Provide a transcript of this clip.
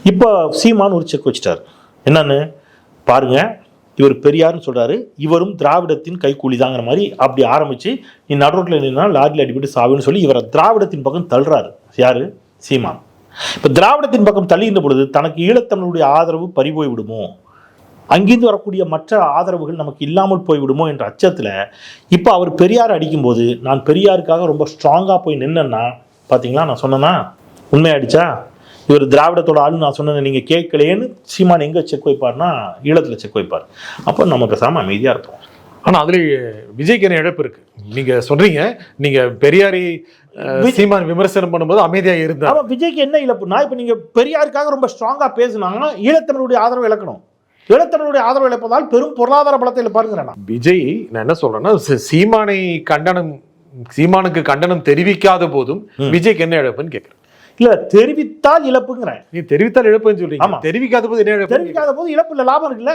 இப்போ சீமான் ஒரு செக் வச்சிட்டார். என்னன்னு பாருங்க, இவர் பெரியார்னு சொல்றாரு, இவரும் திராவிடத்தின் கைக்கூலிதாங்கிற மாதிரி அப்படி ஆரம்பிச்சு, நீ நடுரோட்டில் நின்னா லாரியில் அடிபட்டு சாவுன்னு சொல்லி இவரை திராவிடத்தின் பக்கம் தள்ளுறாரு. யாரு? சீமான். இப்போ திராவிடத்தின் பக்கம் தள்ளுகின்ற பொழுது தனக்கு ஈழத்தமிழுடைய ஆதரவு பறிபோய் விடுமோ, அங்கிருந்து வரக்கூடிய மற்ற ஆதரவுகள் நமக்கு இல்லாமல் போய்விடுமோ என்ற அச்சத்தில் இப்போ அவர் பெரியார் அடிக்கும்போது, நான் பெரியாருக்காக ரொம்ப ஸ்ட்ராங்காக போய் நின்னேன்னா, பார்த்தீங்களா நான் சொன்னேன்னா உண்மையாயிடுச்சா? இவர் திராவிடத்தோட ஆளு நான் சொன்னதை நீங்கள் கேட்கலையேன்னு சீமான் எங்கே செக் வைப்பார்னா ஈழத்தில் செக் வைப்பார். அப்போ நம்ம பேசாமல் அமைதியாக இருப்போம். ஆனால் அதுலேயே விஜய்க்கு என்ன இழப்பு இருக்கு? நீங்கள் சொல்றீங்க, நீங்கள் பெரியாரை சீமான் விமர்சனம் பண்ணும்போது அமைதியாக இருந்தார். ஆமாம், விஜய்க்கு என்ன இழப்புனா, இப்போ நீங்கள் பெரியாருக்காக ரொம்ப ஸ்ட்ராங்காக பேசுனாங்கன்னா ஈழத்தமிழுடைய ஆதரவு இழக்கணும். ஈழத்தமிழுடைய ஆதரவு இழப்பதால் பெரும் பொருளாதார பலத்தை இழப்பாருங்கிறேன். விஜய் நான் என்ன சொல்றேன்னா, சீமானுக்கு கண்டனம் தெரிவிக்காத போதும் விஜய்க்கு என்ன இழப்புன்னு கேட்குறேன். இல்ல, தெரிவித்தால் இழப்புங்கிறேன். நீ தெரிவித்தால் இழப்புன்னு சொல்றீங்க. தெரிவிக்காத போது என்ன இழப்பு? தெரிவிக்காத போது இழப்பு இல்ல, லாபம் இருக்குல்ல.